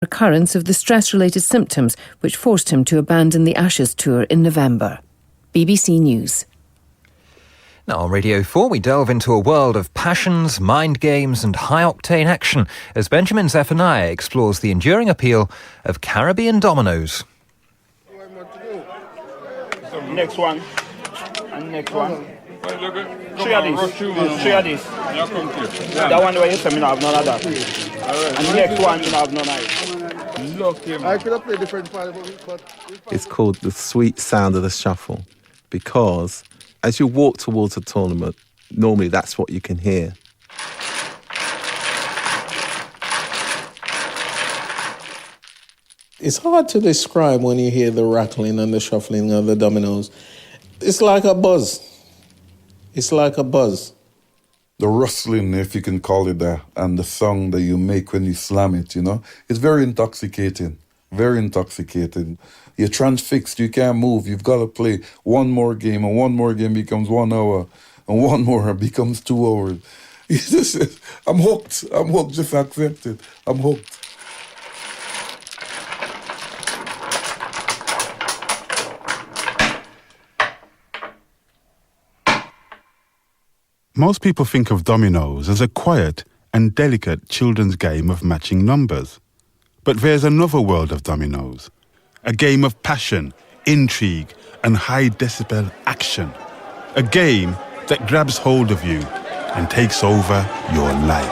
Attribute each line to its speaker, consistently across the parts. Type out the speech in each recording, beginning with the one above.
Speaker 1: recurrence of the stress-related symptoms which forced him to abandon the Ashes tour in November. BBC News.
Speaker 2: Now on Radio 4, we delve into a world of passions, mind games and high-octane action as Benjamin Zephaniah explores the enduring appeal of Caribbean dominoes.
Speaker 3: Next one. And next one. Three of this. That one where you say me not have none of that. And the next one you not have none of it. Look him. I could have played different part of it, but
Speaker 4: it's called the sweet sound of the shuffle because as you walk towards a tournament, normally that's what you can hear.
Speaker 5: It's hard to describe when you hear the rattling and the shuffling of the dominoes. It's like a buzz. It's like a buzz.
Speaker 6: The rustling, if you can call it that, and the song that you make when you slam it, you know, it's very intoxicating. Very intoxicating. You're transfixed, you can't move. You've got to play one more game, and one more game becomes 1 hour, and one more becomes 2 hours. I'm hooked. Just accept it. I'm hooked.
Speaker 7: Most people think of dominoes as a quiet and delicate children's game of matching numbers. But there's another world of dominoes, a game of passion, intrigue and high-decibel action. A game that grabs hold of you and takes over your life.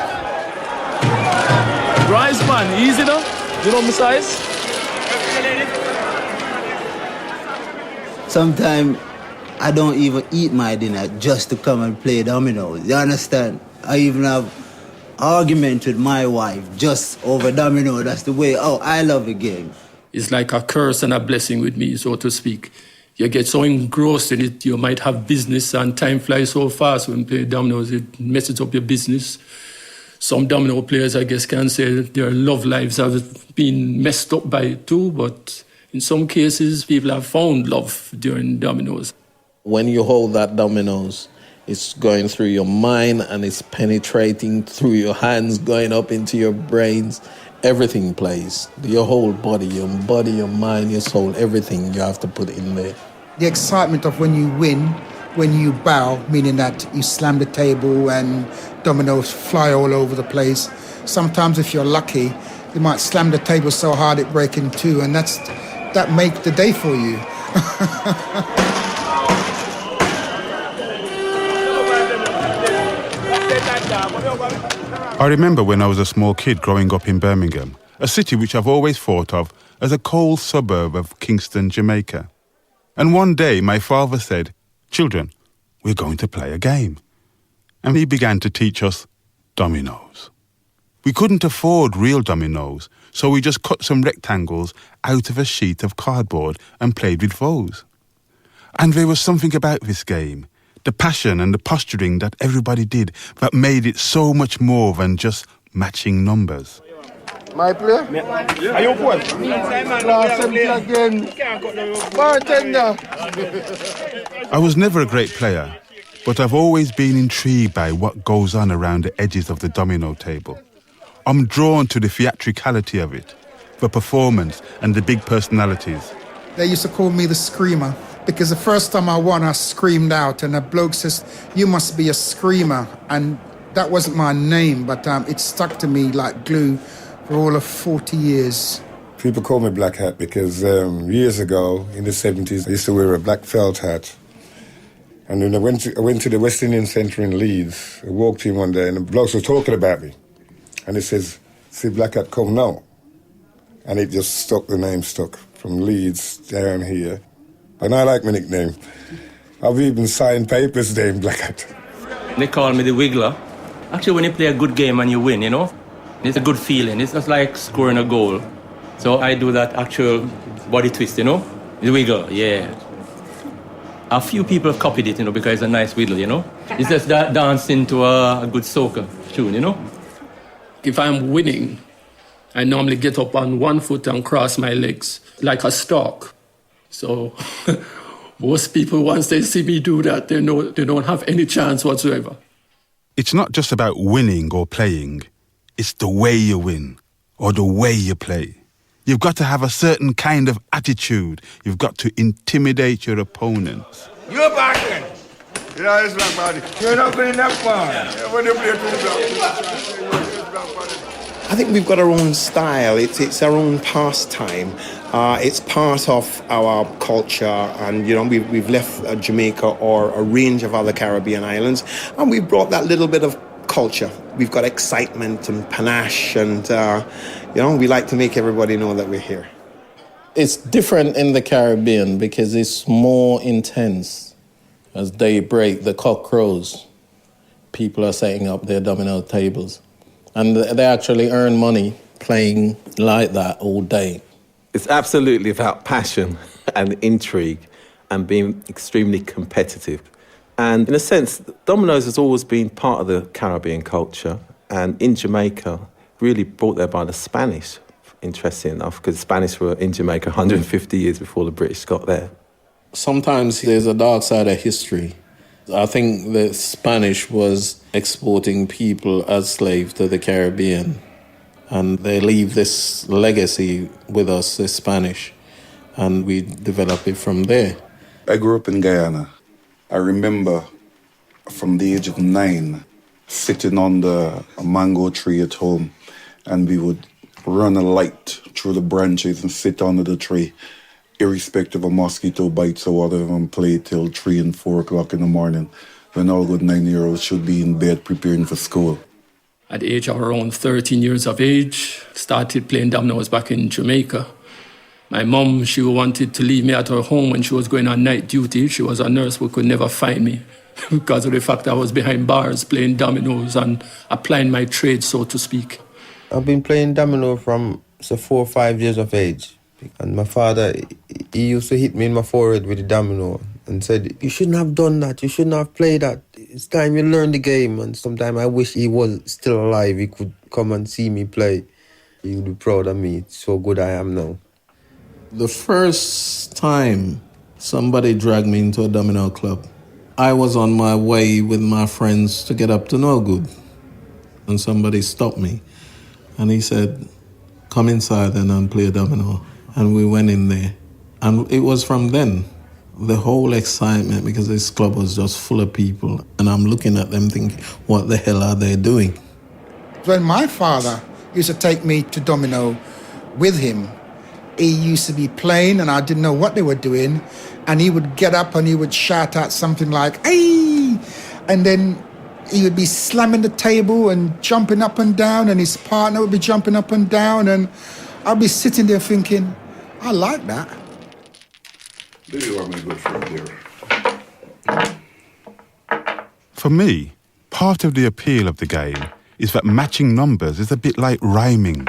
Speaker 8: Rise, man, easy now. You know my size?
Speaker 9: Sometimes I don't even eat my dinner just to come and play dominoes. You understand? I even have argument with my wife just over domino. That's the way, I love the game.
Speaker 8: It's like a curse and a blessing with me, so to speak. You get so engrossed in it, you might have business and time flies so fast when you play dominoes, it messes up your business. Some domino players, I guess, can say their love lives have been messed up by it too, but in some cases, people have found love during dominoes.
Speaker 5: When you hold that dominoes, it's going through your mind and it's penetrating through your hands, going up into your brains. Everything plays. Your whole body, your mind, your soul, everything you have to put in there.
Speaker 10: The excitement of when you win, when you bow, meaning that you slam the table and dominoes fly all over the place. Sometimes if you're lucky, you might slam the table so hard it breaks in two, and that makes the day for you.
Speaker 7: I remember when I was a small kid growing up in Birmingham, a city which I've always thought of as a coal suburb of Kingston, Jamaica. And one day my father said, "Children, we're going to play a game." And he began to teach us dominoes. We couldn't afford real dominoes, so we just cut some rectangles out of a sheet of cardboard and played with those. And there was something about this game, the passion and the posturing that everybody did, that made it so much more than just matching numbers.
Speaker 10: My player? Are you what? Again. Bartender.
Speaker 7: I was never a great player, but I've always been intrigued by what goes on around the edges of the domino table. I'm drawn to the theatricality of it, the performance and the big personalities.
Speaker 10: They used to call me the screamer, because the first time I won, I screamed out, and a bloke says, "You must be a screamer." And that wasn't my name, but it stuck to me like glue for all of 40 years.
Speaker 11: People call me Black Hat because years ago, in the 70s, I used to wear a black felt hat. And when I went to the West Indian Centre in Leeds, I walked in one day and the blokes were talking about me. And he says, "See Black Hat come now." And it just stuck, the name stuck from Leeds down here. And I like my nickname. I've even signed papers named Black Hat.
Speaker 12: They call me the Wiggler. Actually, when you play a good game and you win, you know, it's a good feeling. It's just like scoring a goal. So I do that actual body twist, you know, the wiggle, yeah. A few people have copied it, you know, because it's a nice wiggle, you know. It's just that dancing to a good soca tune, you know.
Speaker 8: If I'm winning, I normally get up on one foot and cross my legs like a stork. So most people, once they see me do that, they know they don't have any chance whatsoever.
Speaker 7: It's not just about winning or playing. It's the way you win or the way you play. You've got to have a certain kind of attitude. You've got to intimidate your opponents.
Speaker 13: You're back then. You know, it's black body. You're not going that far. When you play
Speaker 14: I think we've got our own style. It's our own pastime. It's part of our culture, and you know we've left Jamaica or a range of other Caribbean islands, and we've brought that little bit of culture. We've got excitement and panache, and you know we like to make everybody know that we're here.
Speaker 5: It's different in the Caribbean because it's more intense. As day break, the cock crows. People are setting up their domino tables. And they actually earn money playing like that all day.
Speaker 4: It's absolutely about passion and intrigue and being extremely competitive. And in a sense, Dominoes has always been part of the Caribbean culture, and in Jamaica, really brought there by the Spanish, interesting enough, because the Spanish were in Jamaica 150 years before the British got there.
Speaker 5: Sometimes there's a dark side of history. I think the Spanish was exporting people as slaves to the Caribbean, and they leave this legacy with us, the Spanish, and we develop it from there.
Speaker 6: I grew up in Guyana. I remember from the age of 9 sitting on the mango tree at home, and we would run a light through the branches and sit under the tree, irrespective of mosquito bites or whatever, and play till 3 and 4 o'clock in the morning when all good 9-year-olds should be in bed preparing for school.
Speaker 8: At the age of around 13 years of age, started playing dominoes back in Jamaica. My mom, she wanted to leave me at her home when she was going on night duty. She was a nurse who could never find me because of the fact I was behind bars playing dominoes and applying my trade, so to speak.
Speaker 15: I've been playing domino from 4 or 5 years of age. And my father, he used to hit me in my forehead with a domino and said, "You shouldn't have done that, you shouldn't have played that. It's time you learn the game." And sometimes I wish he was still alive, he could come and see me play. He would be proud of me, it's so good I am now.
Speaker 5: The first time somebody dragged me into a domino club, I was on my way with my friends to get up to no good. And somebody stopped me and he said, "Come inside then and play a domino." And we went in there. And it was from then, the whole excitement, because this club was just full of people. And I'm looking at them thinking, what the hell are they doing?
Speaker 10: When my father used to take me to domino with him, he used to be playing and I didn't know what they were doing. And he would get up and he would shout out something like, "Hey!" And then he would be slamming the table and jumping up and down, and his partner would be jumping up and down, and I'd be sitting there thinking, I like that.
Speaker 6: There you are, my good friend here.
Speaker 7: For me, part of the appeal of the game is that matching numbers is a bit like rhyming.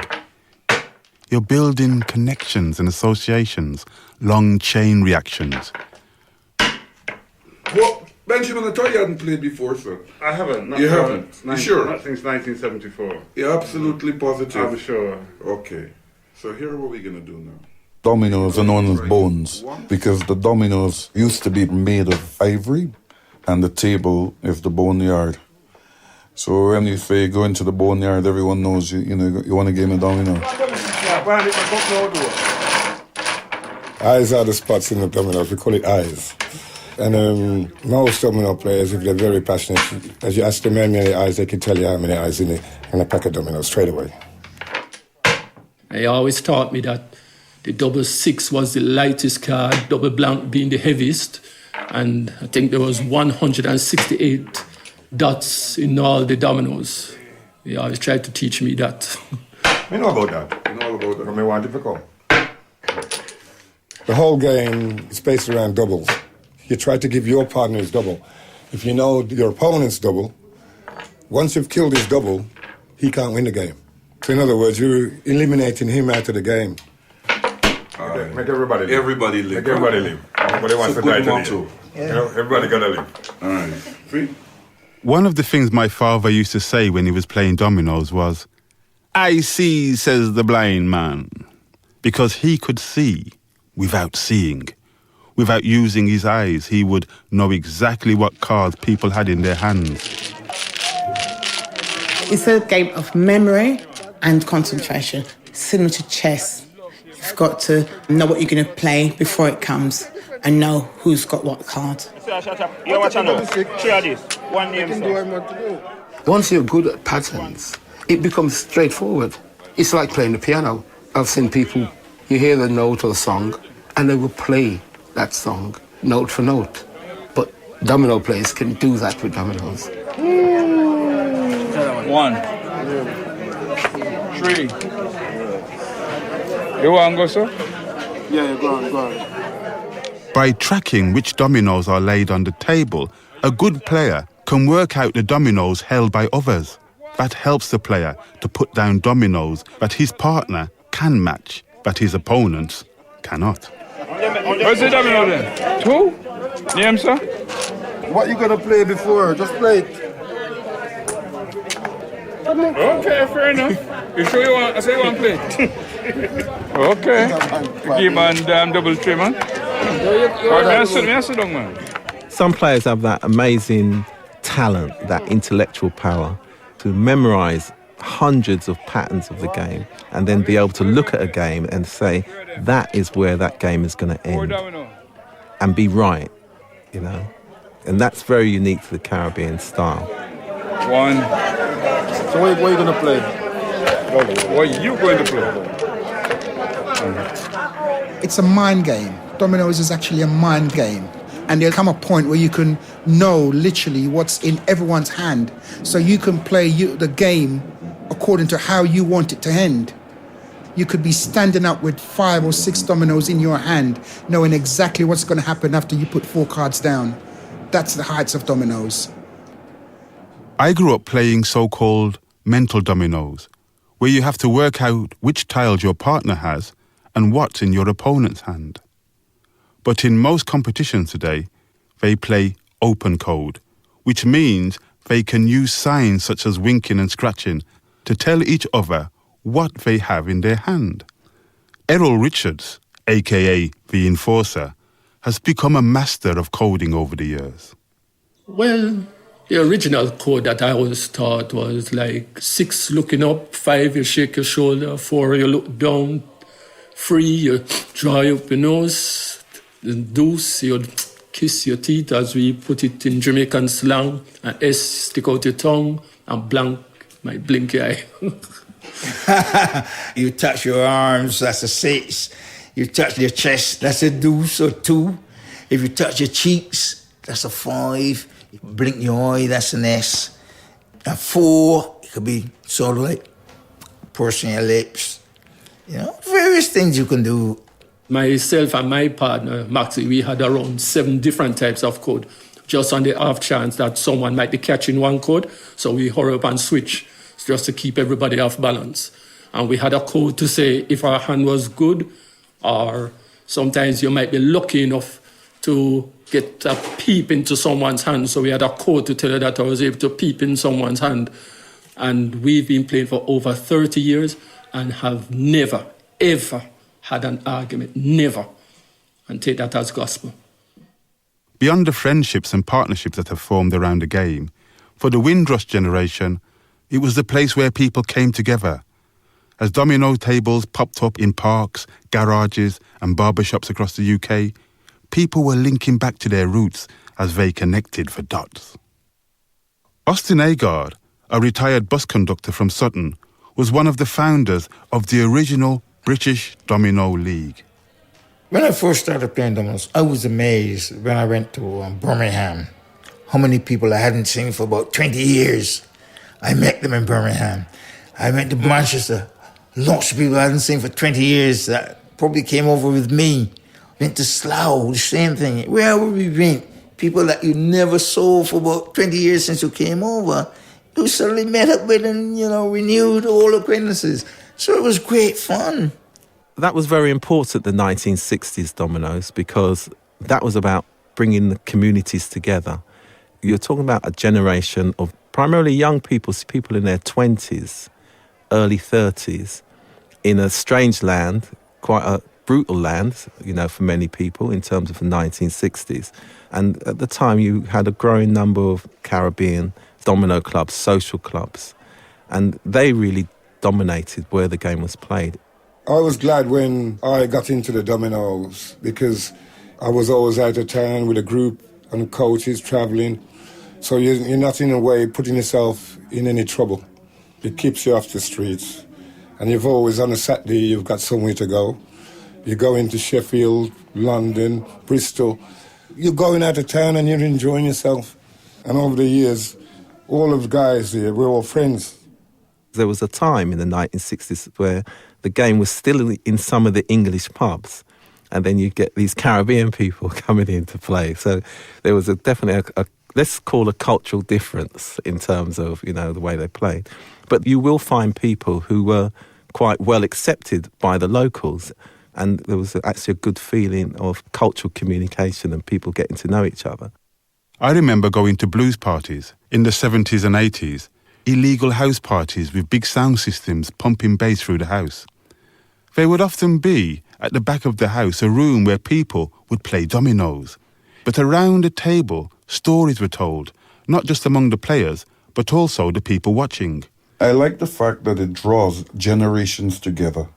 Speaker 7: You're building connections and associations, long chain reactions.
Speaker 6: Well, Benjamin, I thought you hadn't played before, sir.
Speaker 13: I haven't.
Speaker 6: You haven't? You sure?
Speaker 13: Not since 1974.
Speaker 6: You're absolutely positive?
Speaker 13: I'm sure.
Speaker 6: Okay. So here what we're going to do now. Dominoes are known as bones because the dominoes used to be made of ivory and the table is the boneyard. So when you say go into the boneyard, everyone knows you want a game of domino.
Speaker 11: Eyes are the spots in the dominoes. We call it eyes. And most domino players, if they're very passionate, as you ask them how many eyes, they can tell you how many eyes in a pack of dominoes straight away.
Speaker 8: He always taught me that the double 6 was the lightest card, double blank being the heaviest, and I think there was 168 dots in all the dominoes. He always tried to teach me that.
Speaker 13: I know about that. I know about that. I want it to come.
Speaker 11: The whole game is based around doubles. You try to give your partner his double. If you know your opponent's double, once you've killed his double, he can't win the game. So in other words, you're eliminating him out of the game.
Speaker 13: Make everybody live.
Speaker 6: Everybody live.
Speaker 13: Make everybody live. Everybody wants to die to live.
Speaker 6: Yeah.
Speaker 13: You know, everybody gotta live.
Speaker 6: All right. See?
Speaker 7: One of the things my father used to say when he was playing dominoes was, "I see," says the blind man, because he could see without seeing. Without using his eyes, he would know exactly what cards people had in their hands.
Speaker 16: It's a game of memory and concentration, similar to chess. You've got to know what you're going to play before it comes and know who's got what card.
Speaker 3: You watch out. Try this. One name, sir.
Speaker 17: Once you're good at patterns, it becomes straightforward. It's like playing the piano. I've seen people, you hear the note or the song, and they will play that song note for note. But domino players can do that with dominoes.
Speaker 13: 1, 3. You want to go, sir?
Speaker 17: Yeah, go on.
Speaker 7: By tracking which dominoes are laid on the table, a good player can work out the dominoes held by others. That helps the player to put down dominoes that his partner can match, but his opponents cannot.
Speaker 13: What's the domino then? 2? Name, sir?
Speaker 17: What you gonna play before? Just play it.
Speaker 13: Okay, fair enough. You sure you want? I say you want to play. Okay. Keep on double three, man.
Speaker 4: Some players have that amazing talent, that intellectual power to memorise hundreds of patterns of the game and then be able to look at a game and say, that is where that game is going to end. And be right, you know. And that's very unique to the Caribbean style.
Speaker 13: 1.
Speaker 17: So what are you going to play?
Speaker 13: What are you going to play?
Speaker 10: It's a mind game. Dominoes is actually a mind game. And there'll come a point where you can know literally what's in everyone's hand. So you can play the game according to how you want it to end. You could be standing up with 5 or 6 dominoes in your hand, knowing exactly what's going to happen after you put 4 cards down. That's the heights of dominoes.
Speaker 7: I grew up playing so-called mental dominoes, where you have to work out which tiles your partner has and what's in your opponent's hand. But in most competitions today, they play open code, which means they can use signs such as winking and scratching to tell each other what they have in their hand. Errol Richards, aka the Enforcer, has become a master of coding over the years.
Speaker 8: Well, the original code that I always taught was like 6 looking up, 5 you shake your shoulder, 4 you look down, 3 you dry up your nose, and deuce you kiss your teeth as we put it in Jamaican slang, and S stick out your tongue, and blank might blink your eye.
Speaker 18: You touch your arms, that's a 6. You touch your chest, that's a deuce or 2. If you touch your cheeks, that's a 5. You blink your eye, that's an S. A 4, it could be sort of like pursing your lips. You know, various things you can do.
Speaker 8: Myself and my partner, Maxie, we had around 7 different types of code, just on the off chance that someone might be catching one code, so we hurry up and switch, just to keep everybody off balance. And we had a code to say if our hand was good, or sometimes you might be lucky enough to get a peep into someone's hand. So we had a code to tell you that I was able to peep in someone's hand. And we've been playing for over 30 years and have never, ever had an argument. Never. And take that as gospel.
Speaker 7: Beyond the friendships and partnerships that have formed around the game, for the Windrush generation, it was the place where people came together. As domino tables popped up in parks, garages and barbershops across the UK, people were linking back to their roots as they connected for dots. Austin Agard, a retired bus conductor from Sutton, was one of the founders of the original British Domino League.
Speaker 18: When I first started playing dominoes, I was amazed when I went to Birmingham. How many people I hadn't seen for about 20 years. I met them in Birmingham. I went to Manchester. Lots of people I hadn't seen for 20 years that probably came over with me. Went to Slough, the same thing. Wherever we went, people that you never saw for about 20 years since you came over, you suddenly met up with and, renewed all acquaintances. So it was great fun.
Speaker 4: That was very important, the 1960s dominoes, because that was about bringing the communities together. You're talking about a generation of primarily young people in their 20s, early 30s, in a strange land, quite a brutal land, for many people in terms of the 1960s. And at the time, you had a growing number of Caribbean domino clubs, social clubs, and they really dominated where the game was played.
Speaker 11: I was glad when I got into the Dominoes because I was always out of town with a group and coaches travelling. So you're not in a way putting yourself in any trouble. It keeps you off the streets. And you've always, on a Saturday, you've got somewhere to go. You're going to Sheffield, London, Bristol. You're going out of town and you're enjoying yourself. And over the years, all of the guys here, we're all friends.
Speaker 4: There was a time in the 1960s where the game was still in some of the English pubs, and then you get these Caribbean people coming in to play. So there was definitely a let's call a cultural difference in terms of, the way they played. But you will find people who were quite well accepted by the locals, and there was actually a good feeling of cultural communication and people getting to know each other.
Speaker 7: I remember going to blues parties in the 70s and 80s, illegal house parties with big sound systems pumping bass through the house. There would often be, at the back of the house, a room where people would play dominoes. But around the table, stories were told, not just among the players, but also the people watching.
Speaker 6: I like the fact that it draws generations together.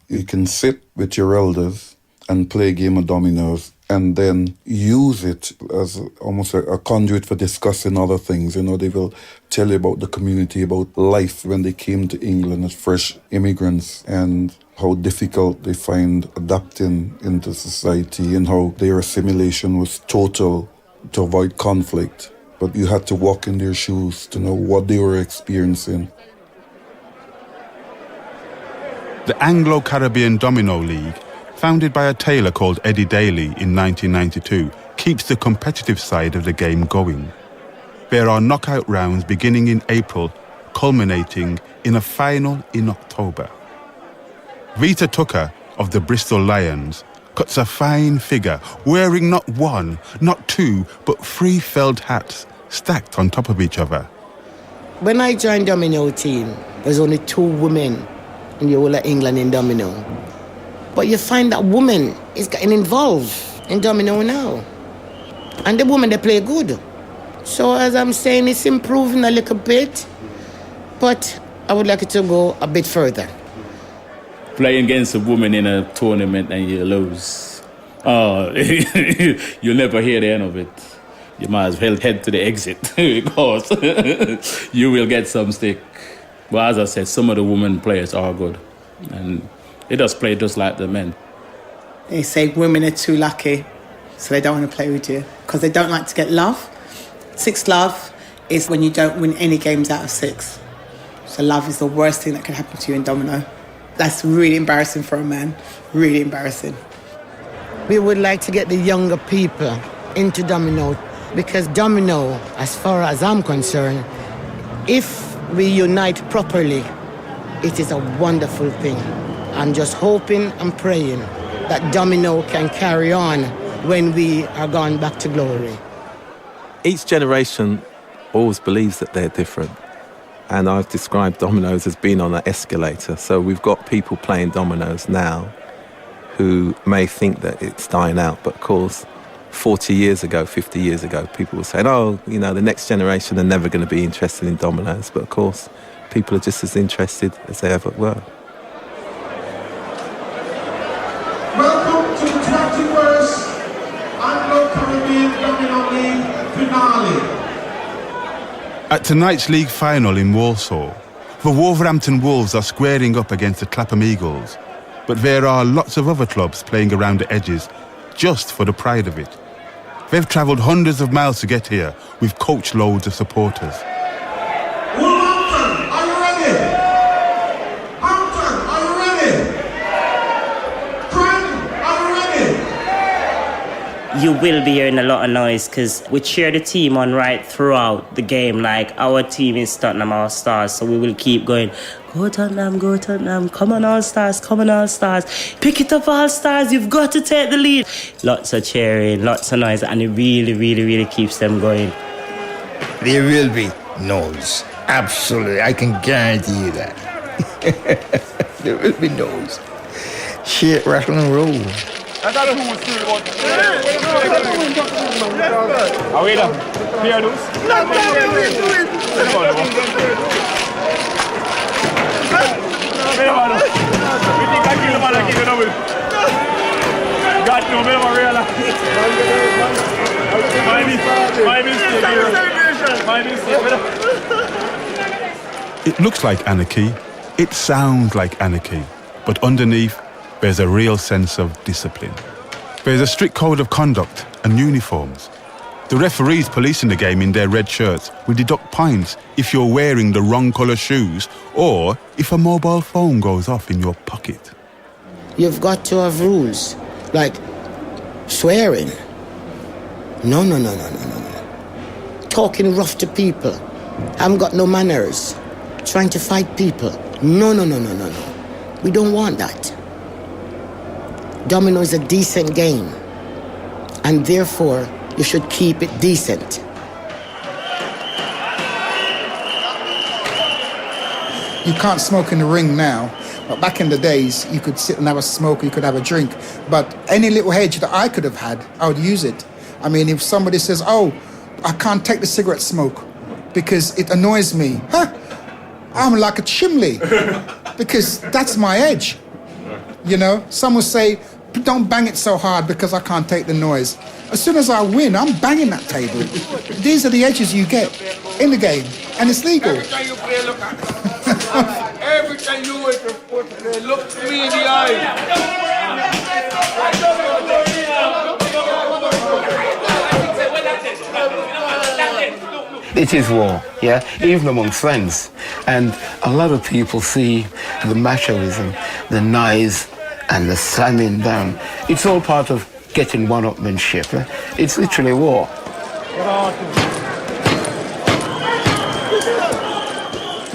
Speaker 6: You can sit with your elders and play a game of dominoes and then use it as almost a conduit for discussing other things. They will tell you about the community, about life when they came to England as fresh immigrants and how difficult they find adapting into society and how their assimilation was total to avoid conflict. But you had to walk in their shoes to know what they were experiencing.
Speaker 7: The Anglo-Caribbean Domino League, founded by a tailor called Eddie Daly in 1992, keeps the competitive side of the game going. There are knockout rounds beginning in April, culminating in a final in October. Rita Tucker of the Bristol Lions cuts a fine figure, wearing not one, not two, but 3 felt hats stacked on top of each other.
Speaker 16: When I joined Domino team, there's only 2 women in the whole of England in Domino. But you find that woman is getting involved in Domino now. And the women, they play good. So as I'm saying, it's improving a little bit, but I would like it to go a bit further.
Speaker 13: Playing against a woman in a tournament and you lose. Oh, you'll never hear the end of it. You might as well head to the exit because you will get some stick. But as I said, some of the women players are good. And they just play just like the men.
Speaker 16: They say women are too lucky, so they don't want to play with you because they don't like to get love. 6 love is when you don't win any games out of 6. So love is the worst thing that can happen to you in Domino. That's really embarrassing for a man, really embarrassing. We would like to get the younger people into Domino because Domino, as far as I'm concerned, if we unite properly, it is a wonderful thing. I'm just hoping and praying that Domino can carry on when we are gone back to glory.
Speaker 4: Each generation always believes that they're different. And I've described dominoes as being on an escalator. So we've got people playing dominoes now who may think that it's dying out. But of course, 40 years ago, 50 years ago, people were saying, the next generation are never going to be interested in dominoes. But of course, people are just as interested as they ever were.
Speaker 19: Welcome to the 21st Anglo-Caribbean Domino League finale.
Speaker 7: At tonight's league final in Walsall, the Wolverhampton Wolves are squaring up against the Clapham Eagles, but there are lots of other clubs playing around the edges just for the pride of it. They've travelled hundreds of miles to get here with coach loads of supporters.
Speaker 19: Wolverhampton, are you ready? Hampton, are you ready? Brandon, are you ready?
Speaker 20: You will be hearing a lot of noise because we cheer the team on right throughout the game. Like, our team is Tottenham All Stars, so we will keep going. Go Tottenham, come on All Stars, pick it up All Stars, you've got to take the lead. Lots of cheering, lots of noise, and it really, really, really keeps them going.
Speaker 18: There will be noise, absolutely, I can guarantee you that. There will be noise. Shit, rattle and roll.
Speaker 3: I got who was through what? Are we done? Here, loose? No, think I kill him and I kill him. God no, me never realize. My mistake.
Speaker 7: It looks like anarchy, it sounds like anarchy, but underneath there's a real sense of discipline. There's a strict code of conduct and uniforms. The referees policing the game in their red shirts will deduct points if you're wearing the wrong colour shoes or if a mobile phone goes off in your pocket.
Speaker 17: You've got to have rules, like swearing. No. Talking rough to people. Haven't got no manners. Trying to fight people. No. We don't want that. Domino is a decent game, and therefore you should keep it decent.
Speaker 10: You can't smoke in the ring now, but back in the days, you could sit and have a smoke, you could have a drink. But any little hedge that I could have had, I would use it. I mean, if somebody says, oh, I can't take the cigarette smoke because it annoys me. I'm like a chimney because that's my edge. You know, some will say, don't bang it so hard because I can't take the noise. As soon as I win, I'm banging that table. These are the edges you get in the game, and it's legal.
Speaker 19: Every time you play, look at every time you wait to play, look me in the eye.
Speaker 17: It is war, yeah, even amongst friends. And a lot of people see the machoism, the noise, and the slamming down. It's all part of getting one-upmanship. It's literally war.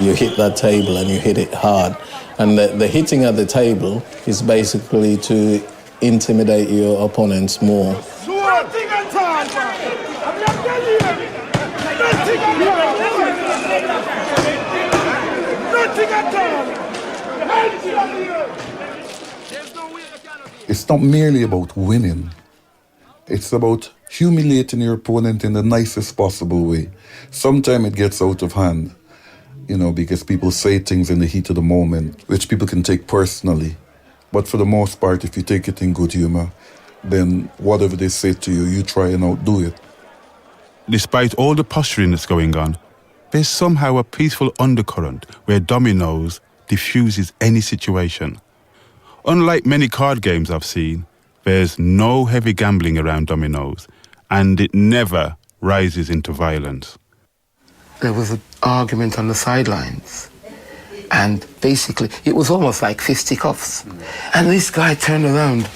Speaker 5: You hit that table and you hit it hard. And the hitting at the table is basically to intimidate your opponents more.
Speaker 6: It's not merely about winning. It's about humiliating your opponent in the nicest possible way. Sometimes it gets out of hand, you know, because people say things in the heat of the moment, which people can take personally. But for the most part, if you take it in good humor, then whatever they say to you, you try and outdo it.
Speaker 7: Despite all the posturing that's going on, there's somehow a peaceful undercurrent where Dominoes diffuses any situation. Unlike many card games I've seen, there's no heavy gambling around Dominoes, and it never rises into violence.
Speaker 17: There was an argument on the sidelines, and basically it was almost like fisticuffs. And this guy turned around,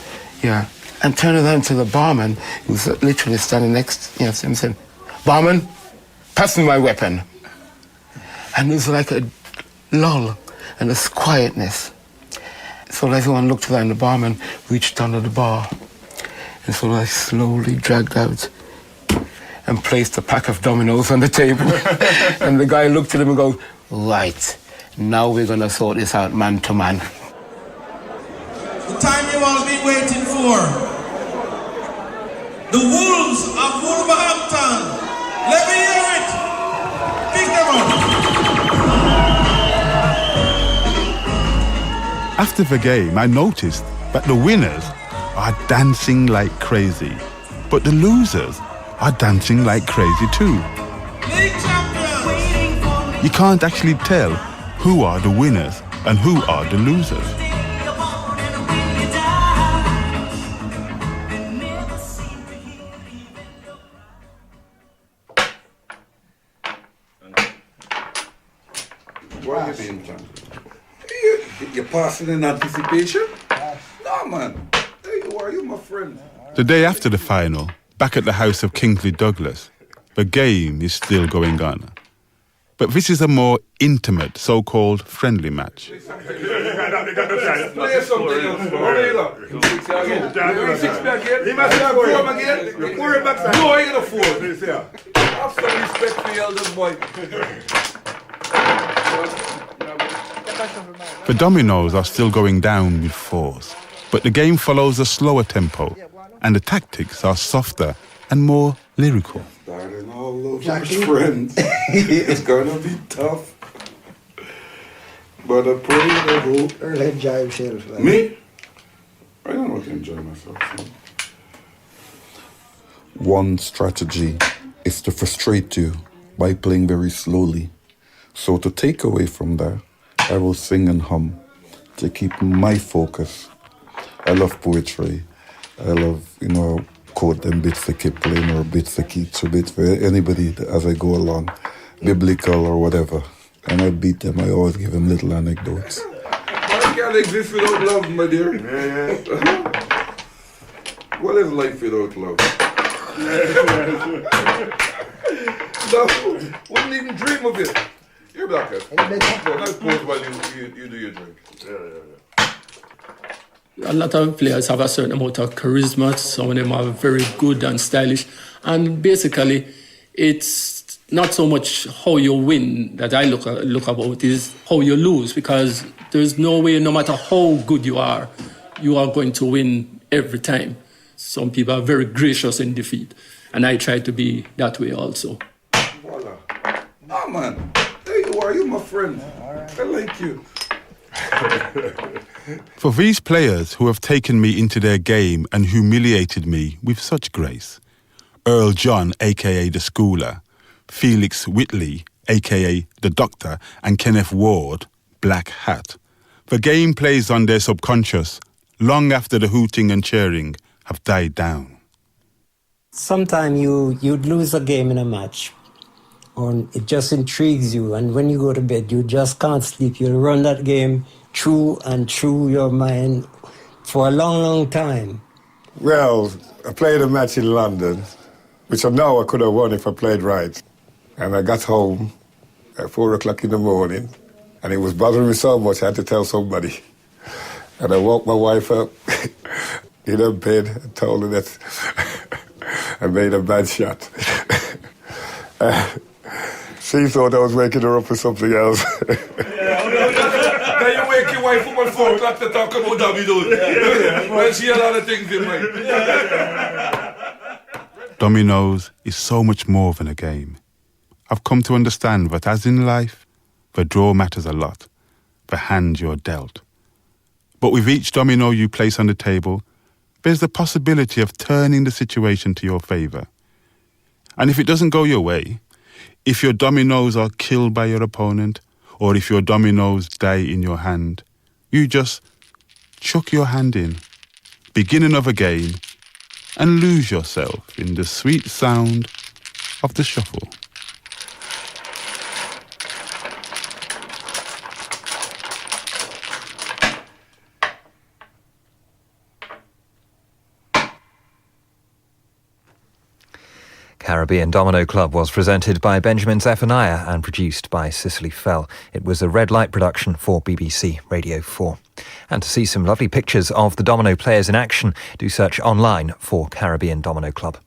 Speaker 17: and turned around to the barman, who was literally standing next to him, saying, "Barman, pass me my weapon." And there was like a lull and a quietness. So everyone looked around, the barman reached under the bar, and so I slowly dragged out and placed a pack of dominoes on the table. And the guy looked at him and goes, "Right, now we're gonna sort this out man to man."
Speaker 19: The time you all been waiting for. The Wolves of Wolverhampton. Let me hear it. Pick them up.
Speaker 7: After the game, I noticed that the winners are dancing like crazy, but the losers are dancing like crazy too. You can't actually tell who are the winners and who are the losers.
Speaker 6: What are you being done? You're passing in anticipation? No, man. Hey, who are you, my friend?
Speaker 7: The day after the final, back at the house of Kingsley Douglas, the game is still going on. But this is a more intimate, so-called friendly match.
Speaker 19: Play something else. He must have form again. The quarterback's no, I ain't a form. Have some respect for the eldest boy.
Speaker 7: The Dominoes are still going down with force, but the game follows a slower tempo, and the tactics are softer and more lyrical.
Speaker 6: Darling, all those friends. It's gonna be tough. But the prayer
Speaker 18: Earl enjoy himself. Like.
Speaker 6: Me? I don't want to enjoy myself. So. One strategy is to frustrate you by playing very slowly. So to take away from that, I will sing and hum to keep my focus. I love poetry. I love, quote them bits to Kipling or bits to Keats or bits for anybody as I go along, biblical or whatever. And I beat them. I always give them little anecdotes.
Speaker 19: I can't exist without love, my dear. Yeah. What is life without love? No, wouldn't even dream of it. You're black. Let's pause while you do your drink. Yeah.
Speaker 8: A lot of players have a certain amount of charisma. Some of them are very good and stylish. And basically, it's not so much how you win that I look about, is how you lose. Because there's no way, no matter how good you are going to win every time. Some people are very gracious in defeat. And I try to be that way also.
Speaker 19: Voila. Oh, man. There you are. You're my friend. I like you.
Speaker 7: For these players who have taken me into their game and humiliated me with such grace, Earl John, a.k.a. the Schooler, Felix Whitley, a.k.a. the Doctor, and Kenneth Ward, Black Hat, the game plays on their subconscious long after the hooting and cheering have died down.
Speaker 21: Sometimes you'd lose a game in a match, or it just intrigues you, and when you go to bed, you just can't sleep. You'll run that game through and through your mind for a long, long time.
Speaker 11: Well, I played a match in London, which I know I could have won if I played right. And I got home at 4 o'clock in the morning, and it was bothering me so much I had to tell somebody. And I woke my wife up in her bed and told her that I made a bad shot. She thought I was waking her up for something else.
Speaker 19: Now you wake your wife up at 4 o'clock to talk about Dominoes. Well, she had a lot of things in mind.
Speaker 7: Dominoes is so much more than a game. I've come to understand that as in life, the draw matters a lot, the hand you're dealt. But with each domino you place on the table, there's the possibility of turning the situation to your favour. And if it doesn't go your way, if your dominoes are killed by your opponent, or if your dominoes die in your hand, you just chuck your hand in, begin another game, and lose yourself in the sweet sound of the shuffle.
Speaker 2: Caribbean Domino Club was presented by Benjamin Zephaniah and produced by Cicely Fell. It was a red light production for BBC Radio 4. And to see some lovely pictures of the domino players in action, do search online for Caribbean Domino Club.